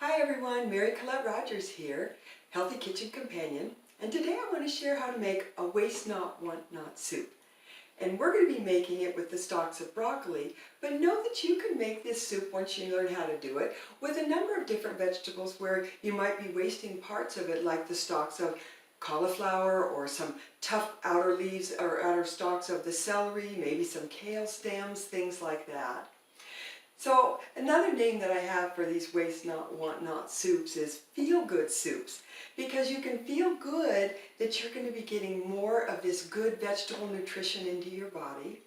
Hi everyone, Mary Colette Rogers here, Healthy Kitchen Companion, and today I want to share how to make a waste not, want not soup. And we're going to be making it with the stalks of broccoli, but know that you can make this soup once you learn how to do it with a number of different vegetables where you might be wasting parts of it, like the stalks of cauliflower or some tough outer leaves or outer stalks of the celery, maybe some kale stems, things like that. So another name that I have for these waste not, want not soups is feel-good soups, because you can feel good that you're going to be getting more of this good vegetable nutrition into your body.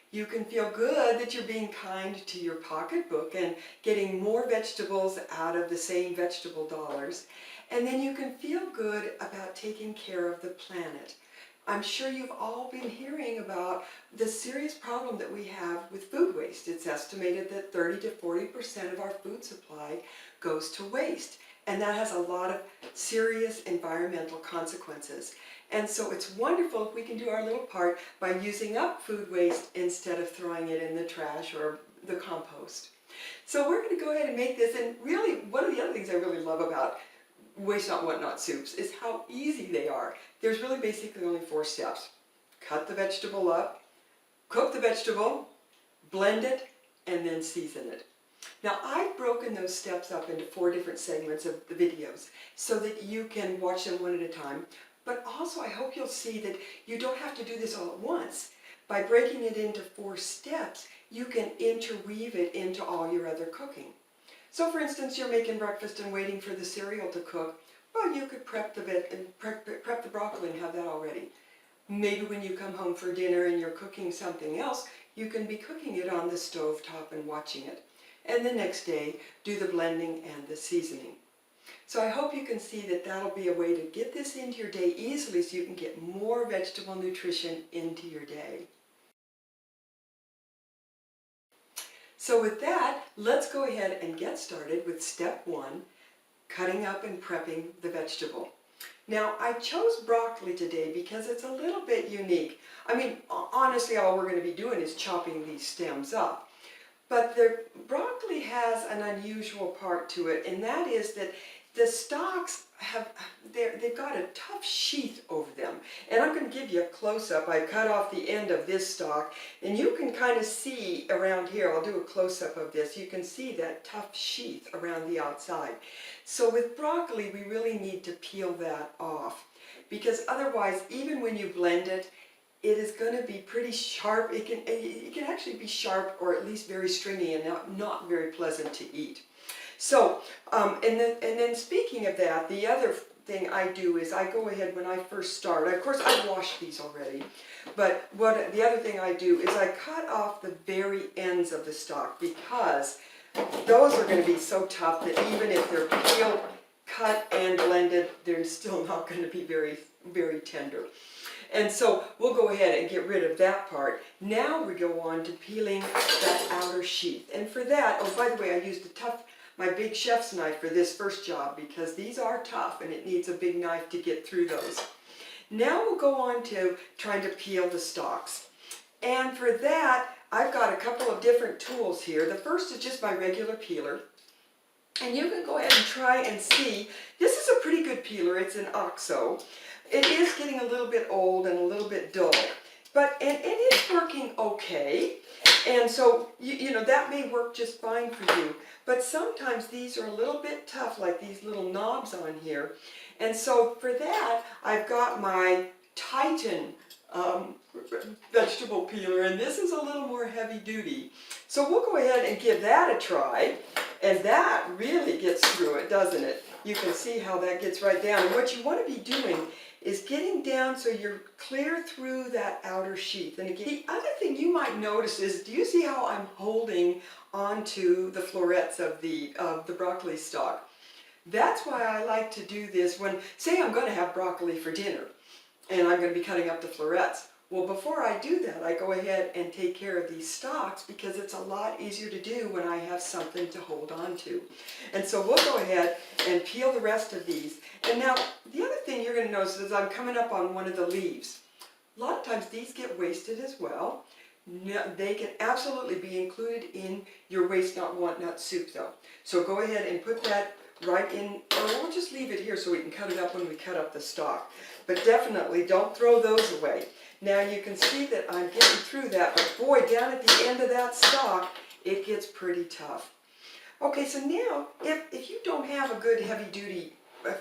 You can feel good that you're being kind to your pocketbook and getting more vegetables out of the same vegetable dollars. And then you can feel good about taking care of the planet. I'm sure you've all been hearing about the serious problem that we have with food waste. It's estimated that 30 to 40% of our food supply goes to waste, and that has a lot of serious environmental consequences. And so it's wonderful if we can do our little part by using up food waste instead of throwing it in the trash or the compost. So we're going to go ahead and make this, and really one of the other things I really love about waste not, want not soups is how easy they are. There's really basically only 4 steps. Cut the vegetable up, cook the vegetable, blend it, and then season it. Now I've broken those steps up into 4 different segments of the videos so that you can watch them one at a time, but also I hope you'll see that you don't have to do this all at once. By breaking it into 4 steps, you can interweave it into all your other cooking. So for instance, you're making breakfast and waiting for the cereal to cook. Well, you could prep the broccoli and have that already. Maybe when you come home for dinner and you're cooking something else, you can be cooking it on the stove top and watching it. And the next day, do the blending and the seasoning. So I hope you can see that that'll be a way to get this into your day easily so you can get more vegetable nutrition into your day. So with that, let's go ahead and get started with step 1, cutting up and prepping the vegetable. Now, I chose broccoli today because it's a little bit unique. I mean, honestly, all we're going to be doing is chopping these stems up. But the broccoli has an unusual part to it, and that is that the stalks they've got a tough sheath over them. And I'm going to give you a close-up. I cut off the end of this stalk, and you can kind of see around here, I'll do a close-up of this, you can see that tough sheath around the outside. So with broccoli, we really need to peel that off, because otherwise, even when you blend it, it is going to be pretty sharp. It can actually be sharp or at least very stringy and not very pleasant to eat. So, and then speaking of that, the other thing I do is I go ahead when I first start. Of course, I washed these already, but the other thing I do is I cut off the very ends of the stalk, because those are going to be so tough that even if they're peeled, cut, and blended, they're still not going to be very, very tender. And so we'll go ahead and get rid of that part. Now we go on to peeling that outer sheath. And for that, oh, by the way, I used my big chef's knife for this first job, because these are tough and it needs a big knife to get through those. Now we'll go on to trying to peel the stalks. And for that, I've got a couple of different tools here. The first is just my regular peeler. And you can go ahead and try and see. This is a pretty good peeler. It's an OXO. It is getting a little bit old and a little bit dull, but it is working okay. And so, you know, that may work just fine for you. But sometimes these are a little bit tough, like these little knobs on here. And so for that, I've got my Titan vegetable peeler, and this is a little more heavy duty. So we'll go ahead and give that a try. And that really gets through it, doesn't it? You can see how that gets right down. And what you want to be doing is getting down so you're clear through that outer sheath. And again, the other thing you might notice is, do you see how I'm holding onto the florets of the broccoli stalk? That's why I like to do this when, say I'm going to have broccoli for dinner and I'm going to be cutting up the florets. Well, before I do that, I go ahead and take care of these stalks, because it's a lot easier to do when I have something to hold on to. And so we'll go ahead and peel the rest of these. And now, the other thing you're going to notice is I'm coming up on one of the leaves. A lot of times these get wasted as well. No, they can absolutely be included in your waste not, want not soup though. So go ahead and put that right in, or we'll just leave it here so we can cut it up when we cut up the stalk. But definitely don't throw those away. Now you can see that I'm getting through that, but boy, down at the end of that stalk, it gets pretty tough. Okay, so now, if you don't have a good heavy-duty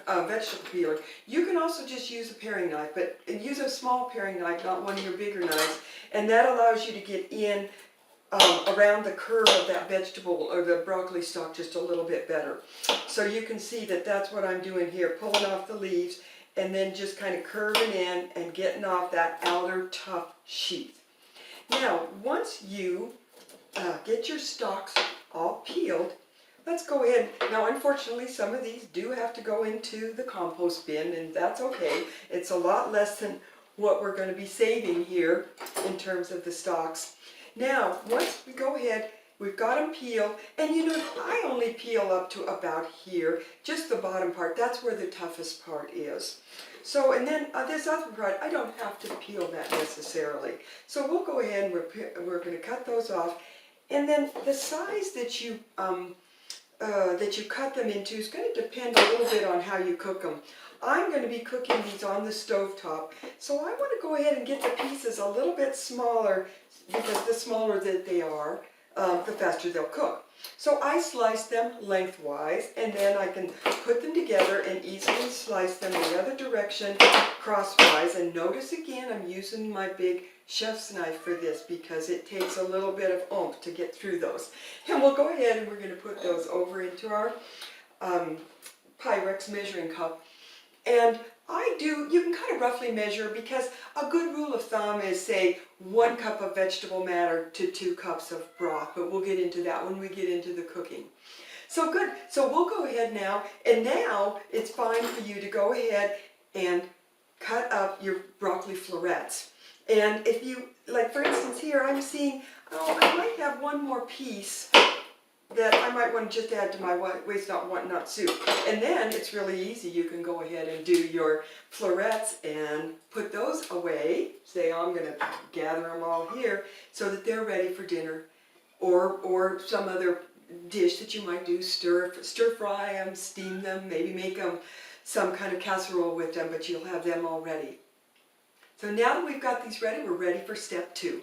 vegetable peeler, you can also just use a paring knife, but use a small paring knife, not one of your bigger knives, and that allows you to get in around the curve of that vegetable or the broccoli stalk just a little bit better. So you can see that that's what I'm doing here, pulling off the leaves and then just kind of curving in and getting off that outer tough sheath. Now, once you get your stalks all peeled, let's go ahead. Now, unfortunately, some of these do have to go into the compost bin, and that's okay. It's a lot less than what we're going to be saving here in terms of the stalks. Now, once we go ahead, we've got them peeled, and you know, I only peel up to about here, just the bottom part. That's where the toughest part is. So, and then this other part, I don't have to peel that necessarily. So we'll go ahead and we're going to cut those off. And then the size that you cut them into is going to depend a little bit on how you cook them. I'm going to be cooking these on the stovetop, so I want to go ahead and get the pieces a little bit smaller, because the smaller that they are, the faster they'll cook. So I slice them lengthwise, and then I can put them together and easily slice them the other direction crosswise. And notice again, I'm using my big chef's knife for this because it takes a little bit of oomph to get through those. And we'll go ahead and we're going to put those over into our Pyrex measuring cup. And you can kind of roughly measure, because a good rule of thumb is, say, 1 cup of vegetable matter to 2 cups of broth, but we'll get into that when we get into the cooking. So good, so we'll go ahead now, and now it's fine for you to go ahead and cut up your broccoli florets. And if you, like for instance here, I'm seeing, oh, I might have one more piece that I might want to just add to my waste not, want not soup. And then it's really easy. You can go ahead and do your florets and put those away. Say, I'm going to gather them all here so that they're ready for dinner, or some other dish that you might do. Stir fry them, steam them, maybe make them some kind of casserole with them, but you'll have them all ready. So now that we've got these ready, we're ready for step 2.